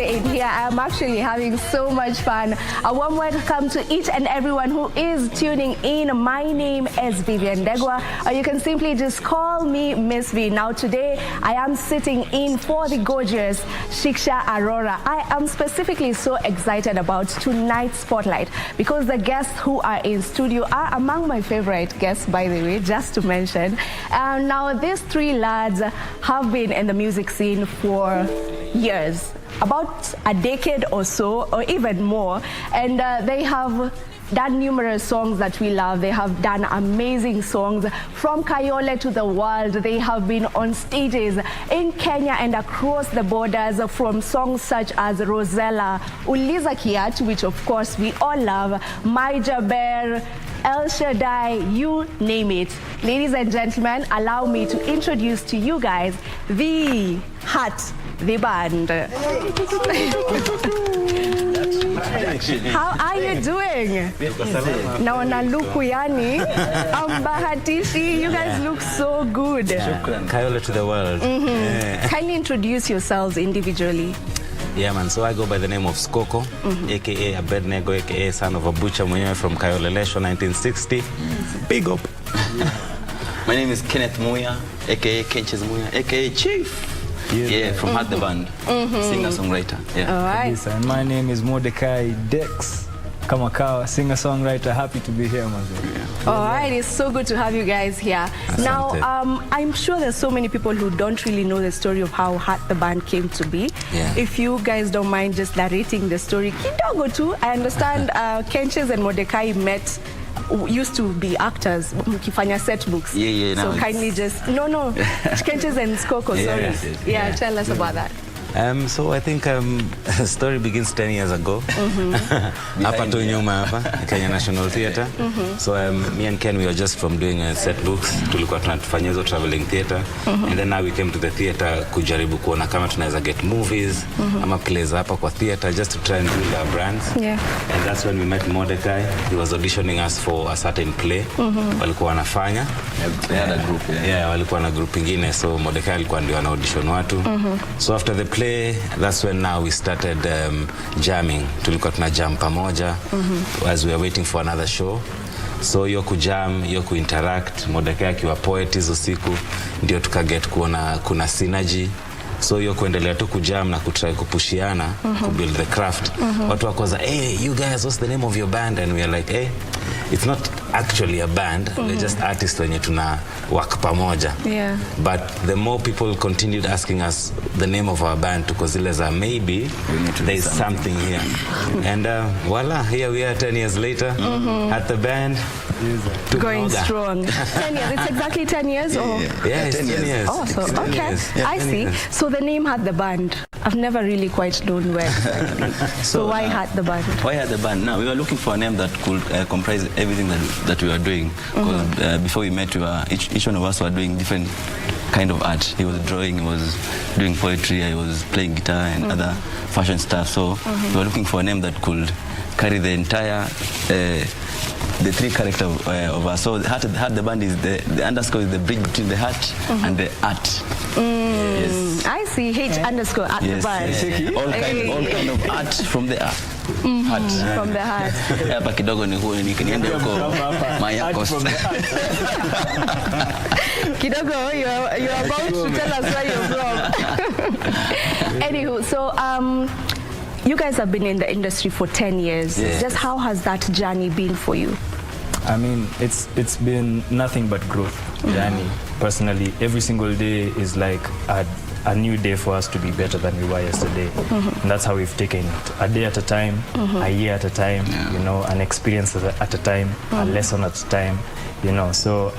stay in here. I'm actually having so much fun. A warm welcome to each and everyone who is tuning in. My name is Viviene Ndegwa, or you can simply just call me Miss V. Now today, I am sitting in for the gorgeous Shiksha Aurora. I am specifically so excited about tonight's spotlight because the guests who are in studio are among my favorite guests, by the way, just to mention. Now these three lads have been in the music scene for years, about a decade or so, or even more, and they have done numerous songs that we love. They have done amazing songs from Kayole to the world. They have been on stages in Kenya and across the borders, from songs such as Rosella, Uliza Kiat, which of course we all love, My Jaber, El Shaddai, you name it. Ladies and gentlemen, allow me to introduce to you guys the band. How are you doing? Naona luku yani ambahatishi. You guys look so good. Kayole to the world. Kindly introduce yourselves individually. Yeah, man. So I go by the name of Skoko, aka Abednego, aka son of a butcher mwenyewe from Kayole Lesho, 1960. Big up. My name is Kenneth Muya, aka Kenches Muya, aka Chief. Yeah, from Hat the Band, singer-songwriter. Yeah. All right. And my name is Mordecai Dex Kamakawa, singer-songwriter. Happy to be here, man. Yeah. All right, it's so good to have you guys here. Now, I'm sure there's so many people who don't really know the story of how Hat the Band came to be. Yeah. If you guys don't mind just narrating the story, kidogo too. I understand Kenches and Mordecai met. Used to be actors, mkifanya set books. Yeah. So kindly just Kenches and Skoko. Sorry. Yeah, tell us about that. So I think the story begins 10 years ago. Hapa tu nyuma hapa, Kenya National Theatre. So me and Ken, we were just from doing set books. Tulikuwa tunafanya hizo traveling theatre. And then now we came to the theatre kujaribu kuona kama tunaweza get movies ama plays hapa kwa theatre just to try and build our brands. Yeah. And that's when we met Mordecai. He was auditioning us for a certain play. Walikuwa wanafanya. They had a group. Yeah, walikuwa na group ingine. So Mordecai alikuwa ndio ana audition watu. So after the play, that's when now we started jamming. Tulikuwa tuna jam pamoja as we were waiting for another show. So hiyo kujam, hiyo kuinteract, Mordecai akiwa poet hizo siku, ndio tukaget kuona kuna synergy. So hiyo kuendelea tu kujam na kutry kupushiana, kubuild the craft. Watu wakoza, hey, you guys, what's the name of your band? And we are like, hey, it's not actually a band. We're just artists wenye tuna work pamoja. Yeah. But the more people continued asking us the name of our band, because maybe there's something here. And voila, here we are 10 years later at the band. Going strong. 10 years. It's exactly 10 years? Or? Yeah, it's 10 years. Oh, so, okay. Yeah, I see. So the name Hat the Band. I've never really quite known where exactly. So why Hat the Band? Why Hat the Band? Now, we were looking for a name that could comprise everything that we were doing. Because before we met, each one of us were doing different kind of art. He was drawing, he was doing poetry, I was playing guitar and other fashion stuff. So we were looking for a name that could carry the entire the three characters of us. So Hat the Band is the underscore is the bridge between the heart and the art. Yes. I see H underscore at the band. All kind of art from the art. Heart. From the heart. Hapa kidogo ni huo niende huko Maya Coast. Kidogo, you're about to tell us where you're from. Anywho, so you guys have been in the industry for 10 years. Yes. Just how has that journey been for you? I mean, it's been nothing but growth. Yani, personally, every single day is like a new day for us to be better than we were yesterday. And that's how we've taken it. A day at a time, a year at a time, you know, an experience at a time, a lesson at a time. You know, so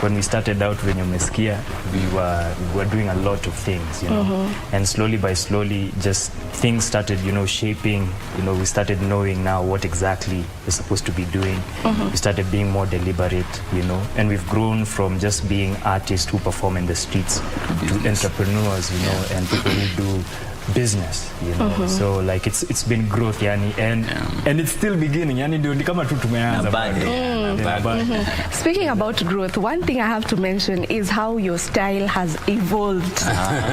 when we started out when umesikia, we were doing a lot of things, you know, and slowly by slowly, just things started, you know, shaping. You know, we started knowing now what exactly we're supposed to be doing. We started being more deliberate, you know, and we've grown from just being artists who perform in the streets to entrepreneurs, you know, and people who do business, you know. So like it's been growth, yani, and it's still beginning, yani ndio ni kama tu tumeanza. Speaking about growth, one thing I have to mention is how your style has evolved.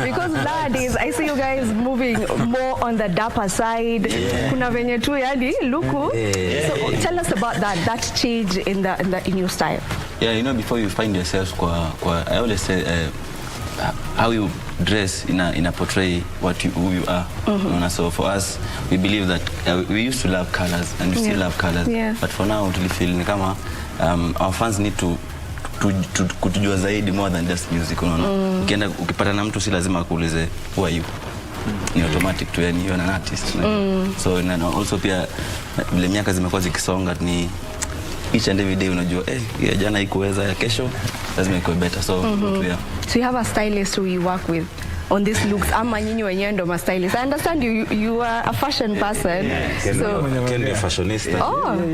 Because nowadays I see you guys moving more on the dapper side. Kuna venye tu yani luku. So tell us about that change in your style. Yeah, you know, before you find yourself I always say how you dress in a portray who you are. So for us, we believe that we used to love colors and we still love colors. But for now, we feel ni kama our fans need to kutujua zaidi more than just music. Ukienda ukipata na mtu si lazima akuulize who are you. Ni automatic tu, yani you're an artist. So and also pia vile miaka zimekuwa zikisonga ni each and every day unajua ya jana ikuweza ya kesho lazima ikuwe better. So So you have a stylist who you work with on these looks. Ama nyinyi wenyewe ndo ma stylist. I understand you are a fashion person. So can be a fashionista.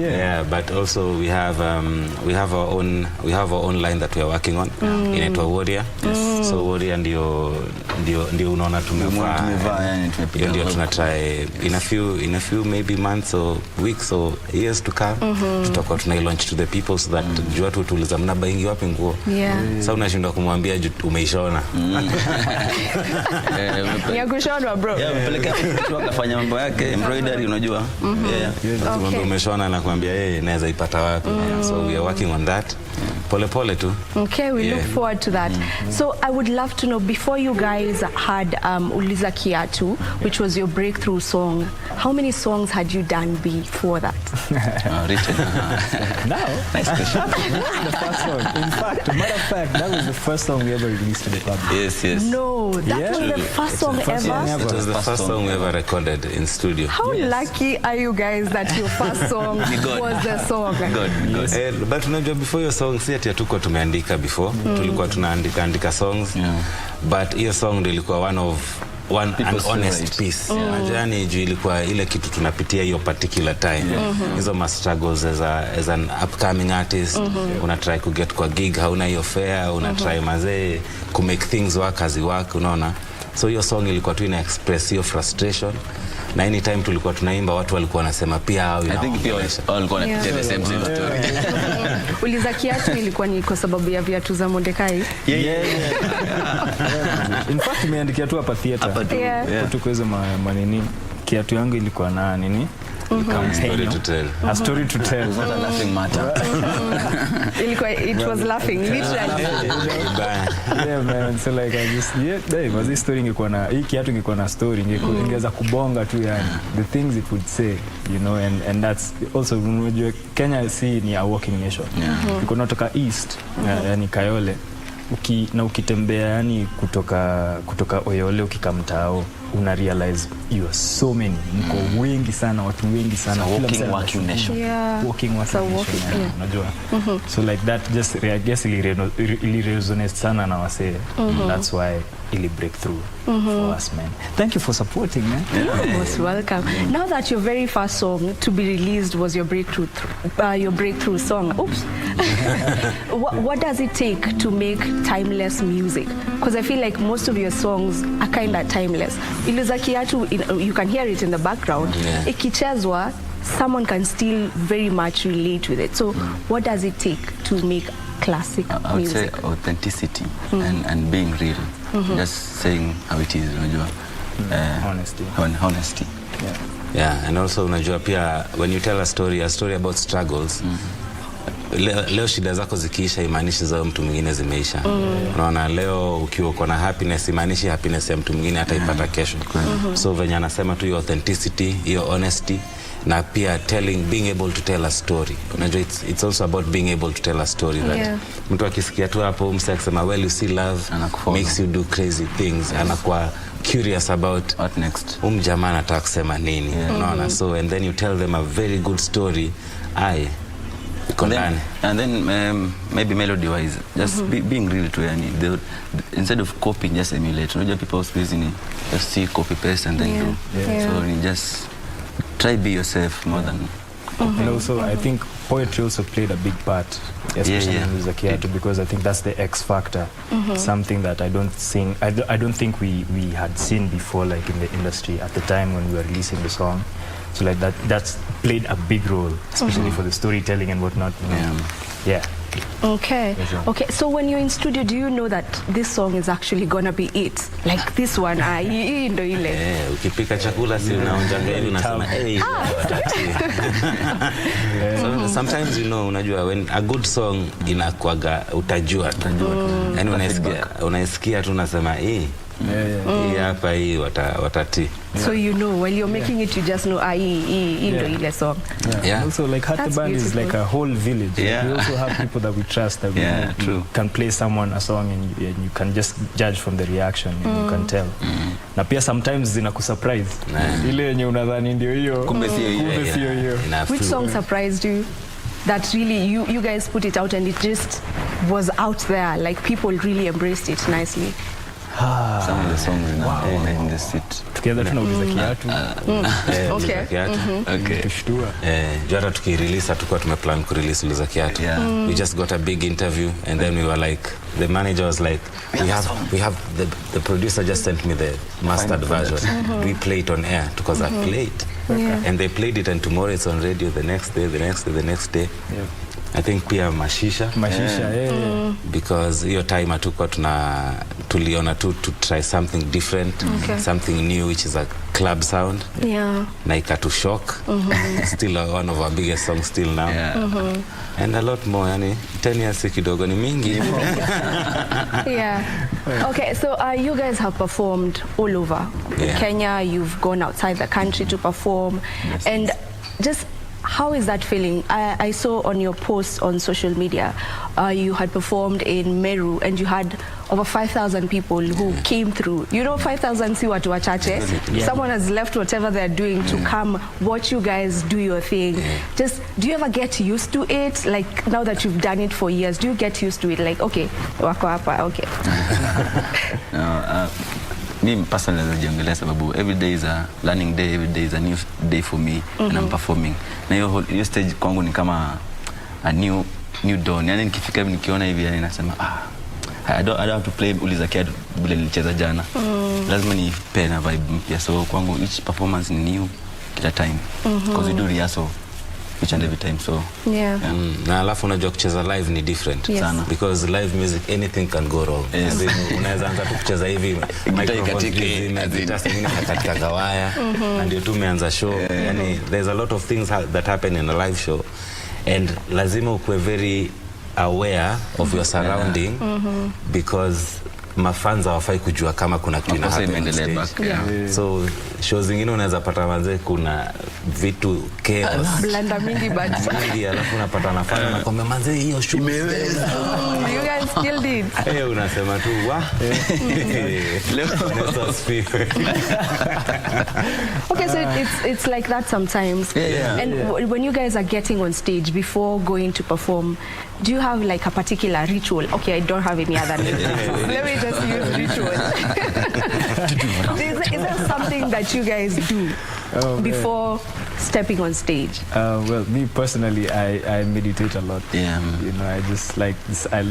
Yeah, but also we have our own line that we are working on. Inaitwa Warrior. So Warrior ndio unaona tumevaa. Ndio tuna try in a few maybe months or weeks or years to come. Tutakuwa tuna launch to the people so that jua tu tuuliza mnabaingi wapi nguo. Sasa unashindwa kumwambia umeishona. Ya kushonwa bro. Peleka mtu akafanya mambo yake embroidery unajua. Umeshona na kuambia naweza ipata wapi. So we are working on that. Pole tu. Okay, we look forward to that. So I would love to know, before you guys had Uliza Kiatu, which was your breakthrough song, how many songs had you done before that? Written. Now, Nice question. that's the first song. In fact, matter of fact, that was the first song we ever released to the public. Yes. No, that was the first song ever? It was the first song we ever recorded in studio. How lucky are you guys that your first song was the song? God. But unajua before your song si ati hatuko tumeandika before. Tulikuwa tunaandika songs. But hiyo song ndio ilikuwa an honest piece. Yani juu ilikuwa ile kitu tunapitia hiyo particular time. Hizo ma struggles as an upcoming artist. Una try to get kwa gig, hauna hiyo fare, una try mazee to make things work as work, unaona. So hiyo song ilikuwa tu ina express hiyo frustration. Na anytime tulikuwa tunaimba watu walikuwa wanasema pia hao I think pia walikuwa wanapitia the same story. Uliza Kiatu ilikuwa ni kwa sababu ya viatu za Mondekai. In fact nimeandikia tu hapa theater. Tuko hizo manini. Kiatu yangu ilikuwa na nini? Story to tell. A story to tell. It's not a laughing matter. It was laughing literally. Yeah man, so like I just was this story ingekuwa na hii kiatu ingekuwa na story ingeweza kubonga tu yani the things it would say, you know, and that's also unajua Kenya ni a walking nation. Uko natoka east yani Kayole ukitembea yani kutoka Oyole ukikamtao una realize you are so many, mko wengi sana, watu wengi sana, walking nation. Walking unajua. So like that just I guess ili resonate sana na wase. That's why ili breakthrough for us, man. Thank you for supporting, man. You're most welcome. Now that your very first song to be released was your breakthrough song. Oops. What does it take to make timeless music? Because I feel like most of your songs are kind of timeless. Uliza Kiatu, you can hear it in the background. Ikichezwa, someone can still very much relate with it. So what does it take to make classic music? I would say authenticity and being real. Just saying how it is, unajua. Honesty. Yeah, and also unajua pia when you tell a story about struggles, leo shida zako zikiisha imaanishi za mtu mwingine zimeisha. Unaona leo ukiwa uko na happiness imaanishi happiness ya mtu mwingine hataipata kesho. So venye anasema tu hiyo authenticity, hiyo honesty, na pia being able to tell a story. Unajua it's also about being able to tell a story that mtu akisikia tu hapo mse akisema well you see love makes you do crazy things, anakuwa curious about what next. Jamaa anataka kusema nini. Unaona, so and then you tell them a very good story. And then maybe melody wise just being real to yani instead of copying just emulate. Unajua people using just see copy paste and then do. So you just try be yourself more than And also, I think poetry also played a big part, especially in Luzakiatu, because I think that's the X factor, something that I don't think we had seen before, like in the industry at the time when we were releasing the song. So like that's played a big role, especially for the storytelling and whatnot. Yeah. Okay. Okay. So when you're in studio, do you know that this song is actually gonna be it? Like this one, hii ndo ile. Ukipika chakula si unaonjanga hivi unasema So sometimes unajua when a good song inakuaga utajua. Yaani unaisikia tu unasema hapa hii watati. So while you're making it, you just know hii ndo ile song. Also like Hat the Band is like a whole village. Like, we also have people that we trust that we can play someone a song and you can just judge from the reaction and you can tell. Na pia sometimes zinakusurprise. Ile yenye unadhani ndio hiyo. Kumbe sio hiyo. Which song surprised you? That really you guys put it out and it just was out there, like people really embraced it nicely. Some of the songs in the seat. Together tunauliza kiatu. Okay. Tushtua. Jana tukirelease hatukuwa tumeplan kurelease Uliza Kiatu. We just got a big interview and then we were like, the manager was like, we have the producer just sent me the mastered version. We play it on air because I played. And they played it and tomorrow it's on radio, the next day. I think pia mashisha because hiyo time hatuko tuliona to try something different, something new, which is a club sound. Na ikatu shock. Still one of our biggest songs still now. And a lot more, yani 10 years kidogo ni mingi. Okay, so you guys have performed all over Kenya. You've gone outside the country to perform, and just how is that feeling? I saw on your posts on social media, you had performed in Meru and you had over 5,000 people who came through. 5,000 si watu wachache. Someone has left whatever they're doing to come watch you guys do your thing. Just, do you ever get used to it? Like, now that you've done it for years, do you get used to it? Like, okay, wako hapa, okay. Me personally najiongelea sababu every day is a learning day, every day is a new day for me and I'm performing. Na hiyo stage kwangu ni kama a new dawn. Yani nikifika hivi nikiona hivi yani nasema I don't have to play Uliza Kiatu bila nilicheza jana. Lazima nipe na vibe mpya. So kwangu each performance ni new kila time. Because we do rehearsal each and every time, so na alafu unajua kucheza live ni different sana because live music anything can go wrong. Unaweza anza tu kucheza hivi microphone katika kawaya na ndio tumeanza show. Yani there's a lot of things that happen in a live show and lazima ukue very aware of your surrounding because mafans hawafai kujua kama kuna kitu inaendelea. So shows zingine unaweza pata manze kuna vitu chaos blanda mingi bad alafu unapata nafanya na kwamba manze hiyo show imeweza. You guys still did. Unasema tu Okay, so it's like that sometimes. And when you guys are getting on stage before going to perform, do you have like a particular ritual? Okay, I don't have any other name. Let me just use ritual. Is there something that you guys do before stepping on stage? Well, me personally, I meditate a lot. I just like this. I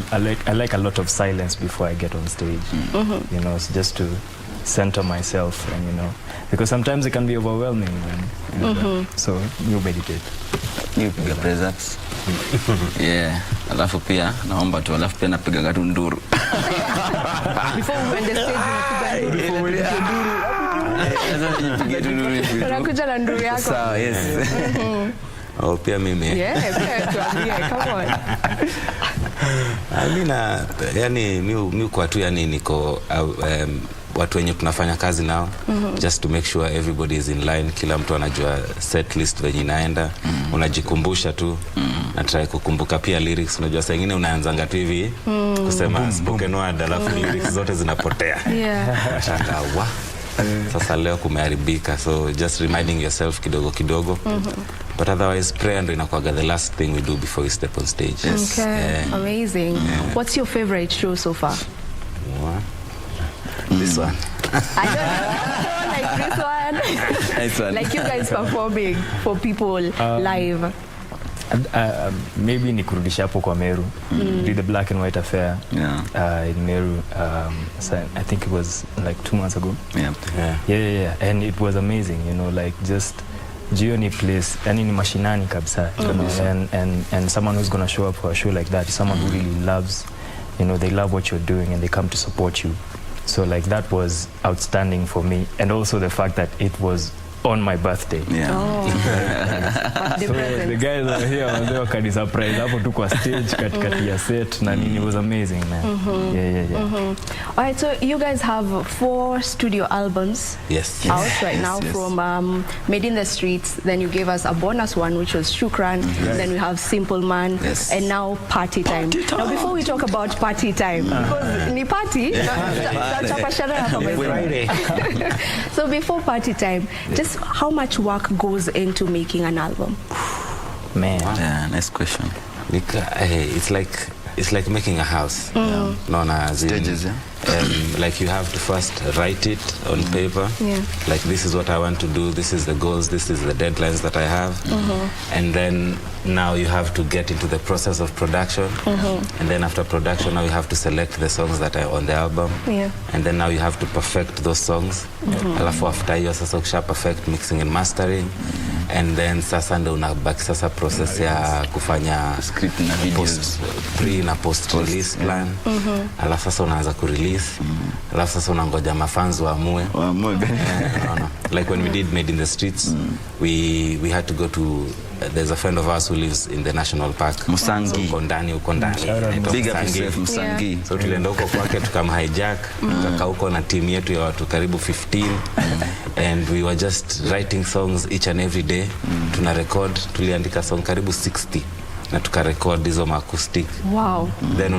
like a lot of silence before I get on stage. It's just to center myself and because sometimes it can be overwhelming. So you meditate. You piga press ups. Alafu pia naomba tu alafu pia napiga gatu nduru. Before we went the stage unakuja na nduru yako. Sawa, yes. Pia mimi. Come on. Yani mi kwa tu yani niko watu wenye tunafanya kazi nao just to make sure everybody is in line, kila mtu anajua set list venye inaenda. Unajikumbusha tu na try kukumbuka pia lyrics. Unajua saa nyingine unaanzanga tu hivi kusema spoken word alafu lyrics zote zinapotea. Shangawa. Sasa leo kumeharibika, so just reminding yourself kidogo. But otherwise prayer ndo inakuwa the last thing we do before we step on stage. Okay, amazing. What's your favorite show so far? This one. I don't like This one. Nice one. Like you guys performing for people live. Maybe ni kurudisha hapo kwa Meru. Did the Black and White Affair in Meru. So I think it was like 2 months ago. Yeah. And it was amazing, you know, like just Jioni place, yani ni mashinani kabisa. And someone who's going to show up for a show like that is someone who really loves, you know, they love what you're doing and they come to support you. So like that was outstanding for me. And also the fact that it was on my birthday. Birthday So present. the guys are here, wazee wakani surprise hapo tu kwa stage katikati ya set na nini. It was amazing, man. Yeah. All right, so you guys have 4 studio albums out right now from Made in the Streets. Then you gave us a bonus one, which was Shukran. Then we have Simple Man, and now Party Time. Now, before we talk about Party Time, because ni party, so before Party Time, just how much work goes into making an album? Man. Yeah, nice question. It's like making a house. Known as Stages, like you have to first write it on paper. Like this is what I want to do, this is the goals, this is the deadlines that I have. And then now you have to get into the process of production. And then after production, now you have to select the songs that are on the album. And then now you have to perfect those songs. Alafu after hiyo sasa ukisha perfect mixing and mastering. And then sasa ndo unabaki sasa process ya kufanya script na videos, pre na post release plan. Alafu sasa unaanza ku release. Alafu sasa unangoja mafans waamue. Like when we did Made in the Streets, we had to go to there's a friend of ours who lives in the national park Musangi. Uko ndani Big up yourself, Musangi. So tulienda huko kwake tukamhijack tukakaa huko na team yetu ya watu karibu 15 and we were just writing songs each and every day. Tuna record, tuliandika song karibu 60 na tukarecord hizo acoustic. Wow. Then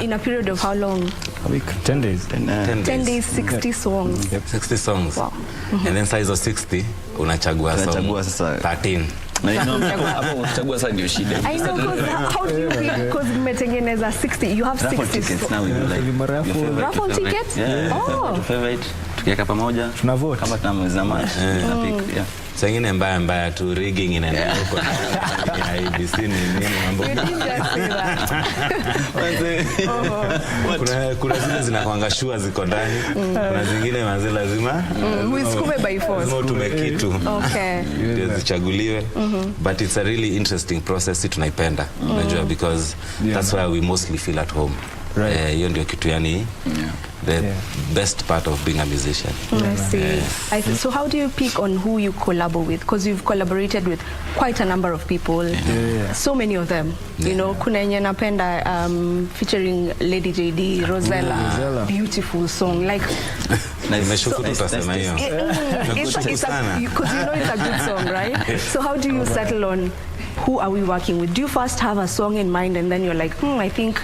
in a period of how long? A week, 10 days. 10 days, 60 songs. 60 songs. Wow. And then size of 60 unachagua song 13. Chagua sasa ndio shida. I know, because how do you pick? Because mmetengeneza 60, you have 60 tickets now, like raffle tickets? Oh. Favorite. Tukiweka pamoja. Tuna vote. Kama tunamaliza match. Tunapick. Sengine mbaya tu rigging inaenda huko. KBC ni nini mambo. Kuna zile zinakuanga shua ziko ndani. Kuna zingine manzi lazima Muisukume by force. Lazima utume kitu. Okay. Ndio zichaguliwe. But it's a really interesting process, tunaipenda. Unajua because that's where we mostly feel at home. Hiyo ndio kitu yani the best part of being a musician. I see. So how do you pick on who you collabor with? Because you've collaborated with quite a number of people. So many of them. You know, kuna yenye napenda featuring Lady JD, Rosella. Beautiful song. Like nimeshukuru utasema hiyo. Because you know it's a good song, right? So how do you settle on who are we working with? Do you first have a song in mind and then you're like, I think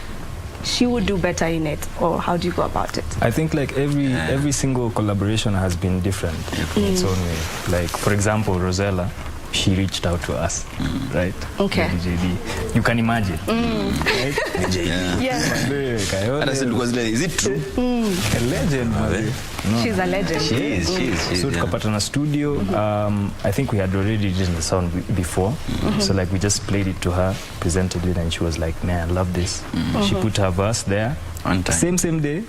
she would do better in it, or how do you go about it? I think like every single collaboration has been different in its own way. Like for example, Rosella, she reached out to us, right? Okay. JD. You can imagine. Right? Is it true? A legend, no. She's a legend. She is. So tukapata na studio. I think we had already written the sound before. So like we just played it to her, presented it, and she was like, "Man, I love this." She put her verse there. On time. Same day.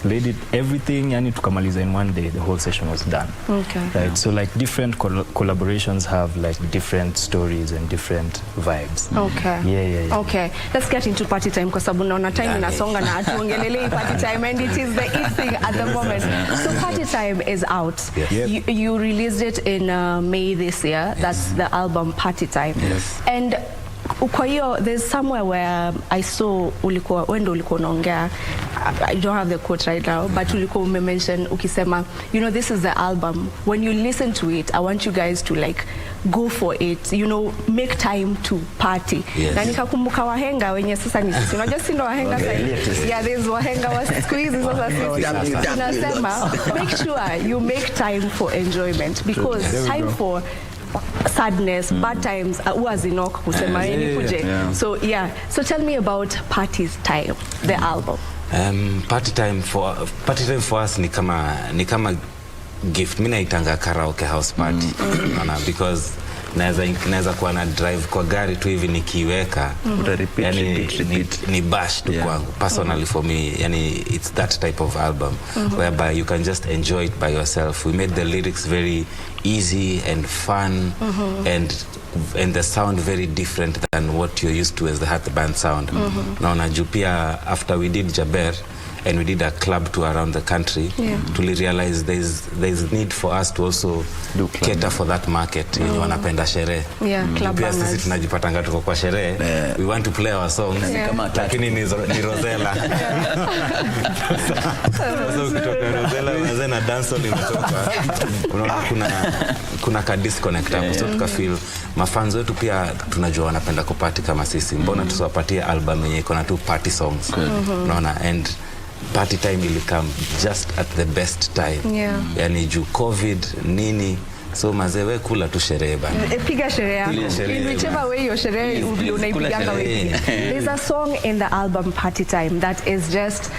Played it everything. Yani tukamaliza in one day. The whole session was done. Okay. Right. So like different collaborations have like different stories and different vibes. Okay. Yeah. Okay. Let's get into Party Time kwa sababu naona time inasonga na atuongelelei Party Time, and it is the it thing at the moment. So Party Time is out. Yes. You released it in May this year. That's the album Party Time. Yes. And kwa hiyo there's somewhere where I saw ulikuwa unaongea, I don't have the quote right now, but ulikuwa umemention ukisema, you know, this is the album, when you listen to it I want you guys to like go for it, you know, make time to party. Na nikakumbuka wahenga wenye sasa ni sisi, unajua si ndo wahenga sasa. Yeah, there's wahenga wa siku hizi sasa sisi tunasema make sure you make time for enjoyment, because time for sadness, bad times huwa zinok kusema yeni kuje. So tell me about Party Time, the album. Party time for us ni kama gift. Mimi naitanga karaoke house party. Because naweza kuwa na drive kwa gari tu hivi nikiweka. Yani ni bash tu kwangu. Personally for me, yani it's that type of album whereby you can just enjoy it by yourself. We made the lyrics very easy and fun and the sound very different than what you're used to as the Heart Band sound. Naona juu pia after we did Jaber and we did a club tour around the country, to realize there's need for us to also cater for that market. Wanapenda sherehe. Club pia sisi tunajipatanga tuko kwa sherehe. We want to play our songs. Lakini ni Rosella. So ukitoka Rosella unaanza na dancehall imetoka. Unaona kuna ka disconnect hapo. So tukafeel mafans wetu pia tunajua wanapenda kupati kama sisi. Mbona tusiwapatie album yenye iko na tu party songs. Unaona, and party time will come just at the best time. Yani juu COVID nini, so mazewe kula tu sherehe bana. Piga sherehe yako. In whichever way your sherehe unaipiganga wewe. There's a song in the album Party Time that is just,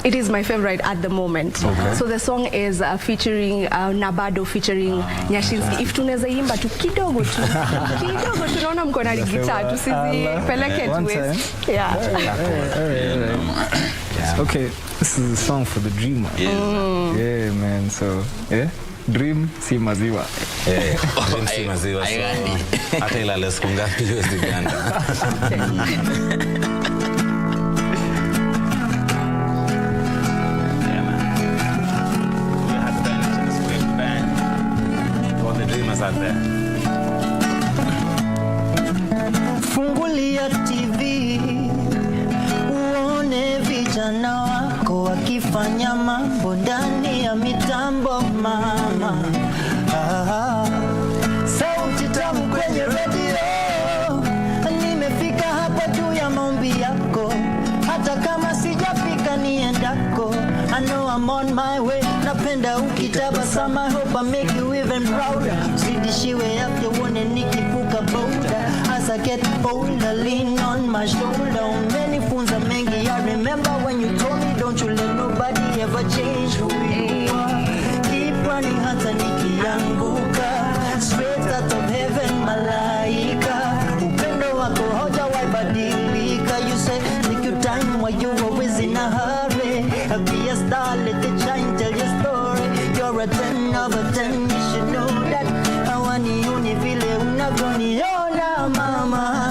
it is my favorite at the moment. So the song is featuring Nabado featuring Nyashinski. If tunaweza imba tu kidogo tunaona mko na guitar tusizipeleke tuwe. Okay, this is a song for the dreamer. Yeah, man. So, dream si maziwa. Dream si maziwa. Hata ila lesko ngapi huwezi ganda. Fungulia TV uone vijana wako wakifanya mambo ndani ya mitambo mama. Sauti tamu kwenye radio, nimefika hapa juu ya maombi yako, hata kama sijafika niendako. I know I'm on my way. Napenda ukitabasamu, I hope I make you even prouder. Zidishiwe afya uone nikivuka boda. As I get older, lean on my shoulder. Umenifunza mengi, I remember when you told me don't you let nobody ever change who you are. Keep running hata nikianguka. Straight out of heaven, malaika. Upendo wako haujawahi badilika. You say take your time while you always in a hurry. Be a star, let it shine, tell your story. You're a 10 over 10, you should know that. Hawanioni vile unavyoniona mama.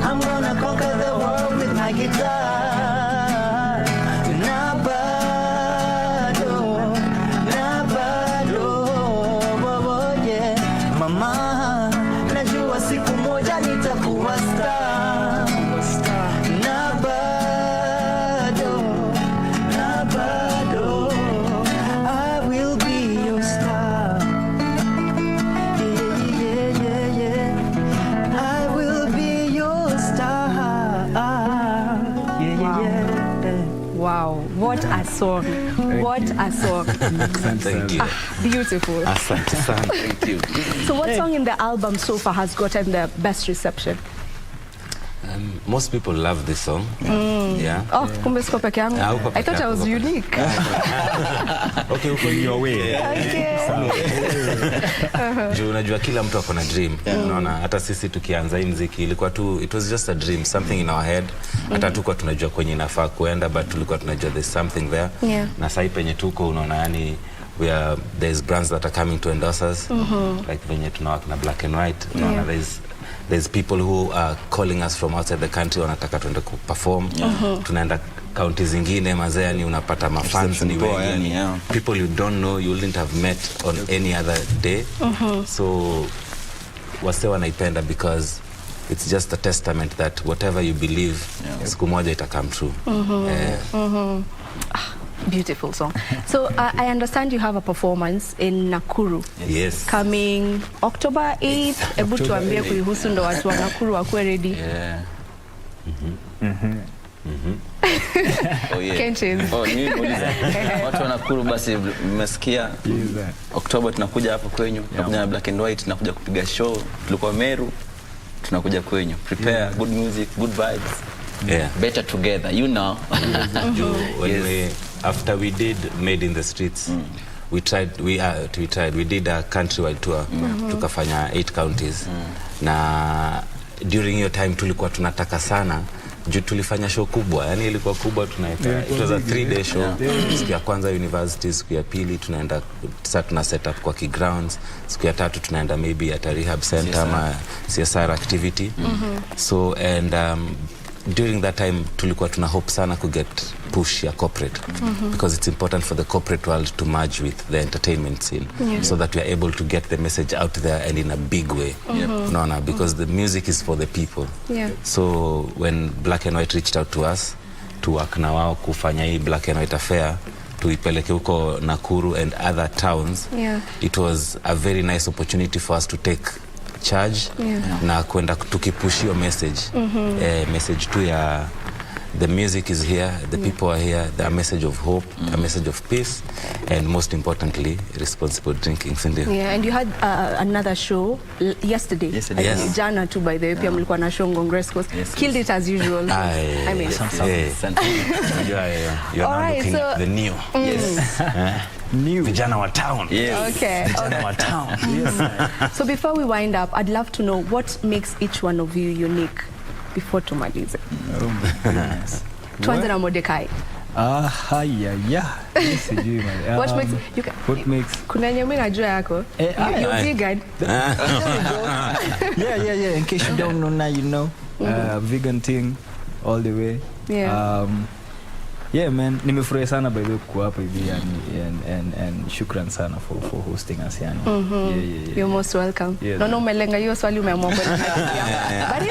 I'm gonna conquer the world with my guitar. Nabado, yeah. Mama, najua siku moja nitakuwa star. I will be your star. I will be your star. Wow, what a song. What a song. Thank you. Beautiful. Asante sana. Thank you. So what song in the album so far has gotten the best reception? Most people love this song. Oh, kumbe siko peke yangu. I thought I was unique. Okay, uko your way. Juu unajua kila mtu ako na dream. Unaona hata sisi tukianza hii muziki ilikuwa tu, it was just a dream, something in our head. Hata tuko tunajua kwenye inafaa kuenda, but tulikuwa tunajua there's something there. Na sasa penye tuko unaona yani there's brands that are coming to endorse us. Like venye tunawaka na Black and White. Unaona there's people who are calling us from outside the country wanataka tuende perform. Tunaenda county zingine mazee, yani unapata mafans ni wengi. People you don't know, you wouldn't have met on any other day. So wase wanaipenda because it's just a testament that whatever you believe, siku moja ita come true. Beautiful song. So I understand you have a performance in Nakuru. Yes. Coming October 8th. Ebu tuambie kuihusu ndo watu wa Nakuru wakuwe ready. Oh yeah. Kenches. Oh, watu wa Nakuru basi mmesikia. Oktoba tunakuja hapa kwenyu. Tunakuja na Black and White, tunakuja kupiga show. Tulikuwa Meru, tunakuja kwenyu. Prepare good music, good vibes. Better together, you know. After we did Made in the Streets, we did a countrywide tour. Tukafanya 8 counties. Na during your time tulikuwa tunataka sana juu tulifanya show kubwa, yani ilikuwa kubwa, tunaita it was a 3-day show. Siku ya kwanza university, siku ya pili tunaenda sasa tuna set up kwa grounds, siku ya tatu tunaenda maybe at a rehab center ama CSR activity. So and during that time tulikuwa tuna hope sana ku get push ya corporate because it's important for the corporate world to merge with the entertainment scene so that we are able to get the message out there and in a big way. No, because the music is for the people. So when Black and White reached out to us to work na wao kufanya hii Black and White affair tuipeleke huko Nakuru and other towns, it was a very nice opportunity for us to take charge na kwenda tukipush your message. Message tu ya the music is here, the people are here, the message of hope, a message of peace, and most importantly, responsible drinking. Yeah, and you had another show yesterday. Yes. Jana too, by the way, pia mlikuwa na show Congress Coast. Killed it as usual. I mean, you're now looking at the new. New Vijana wa town. Okay. Vijana wa town. So before we wind up, I'd love to know what makes each one of you unique before tumalize. Tuanze na Mordekai. What makes kuna nyemi najua yako. You're vegan. Yeah. In case you don't know now, you know. Vegan thing all the way. Yeah, man. Nimefurahi sana by the way kuwa hapa hivi and shukran sana for hosting us yani. Yeah. You're most welcome. No, umelenga hiyo swali umeamua kwenda. But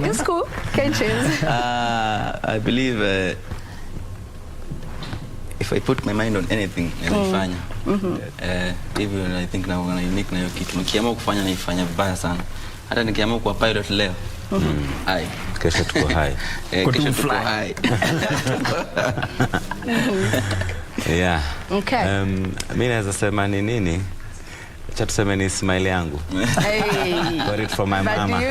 it's cool. Can change. I believe if I put my mind on anything, naifanya. Even I think na unique na hiyo kitu. Nikiamua kufanya naifanya vibaya sana. Hata nikiamua kuwa pilot leo. Kesho tuko high. Kesho tuko high. Yeah. Okay. Mimi naweza sema ni nini? Acha tuseme ni smile yangu. Got it from my mama.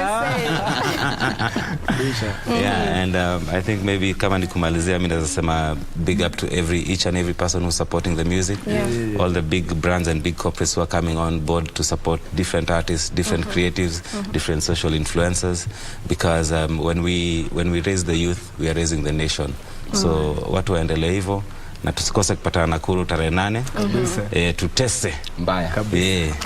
Yeah, and I think maybe kama nikumalizia mimi naweza sema big up to each and every person who's supporting the music. All the big brands and big corporates who are coming on board to support different artists, different creatives, different social influencers, because when we raise the youth, we are raising the nation. So watu waendelee hivyo. Na tusikose kupata Nakuru tarehe 8. Tutese mbaya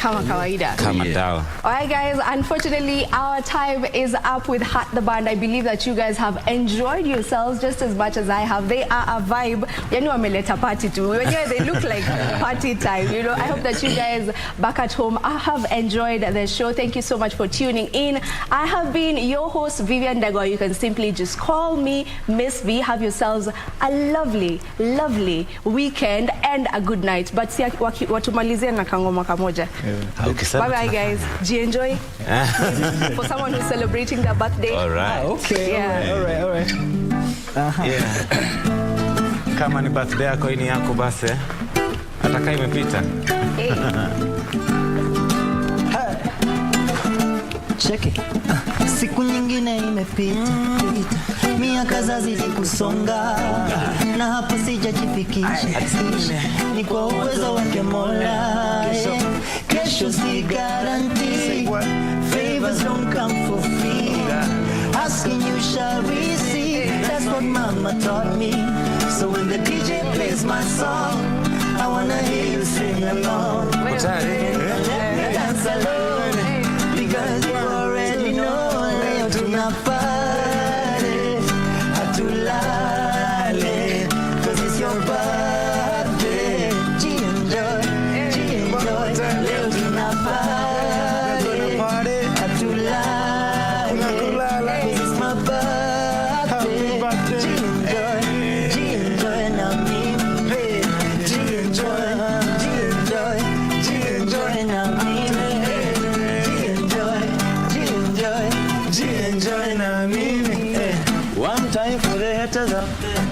kama kawaida kama dawa. Alright guys, unfortunately our time is up with Hat the Band. I believe that you guys have enjoyed yourselves just as much as I have. They are a vibe. Yani wameleta party too. They look like party time, you know. I hope that you guys back at home have enjoyed the show. Thank you so much for tuning in. I have been your host Viviene Ndegwa. You can simply just call me Miss V. Have yourselves a lovely weekend and a good night. But si watumalizie na kangoma kamoja. Bye bye guys. Enjoy. For someone who's celebrating their birthday. All right. Okay. Yeah. All right. Yeah. Kama ni birthday yako ini yako basi. Ataka imepita. Check it. Siku nyingine imepita, miaka zazidi kusonga, na hapo sijajifikisha, ni kwa uwezo wake Mola. Kesho si guarantee, favors don't come for free, asking you shall receive, that's what mama taught me. So when the DJ plays my song, I wanna hear you sing along. Let me dance alone, because you already know. Leo tunapare, hatulale, 'cause it's your birthday. Enjoy. Leo tunapare, hatulale, 'cause it's my birthday. Enjoy na mimi. Enjoy na mimi. Enjoy na mimi. One time for the haters out there.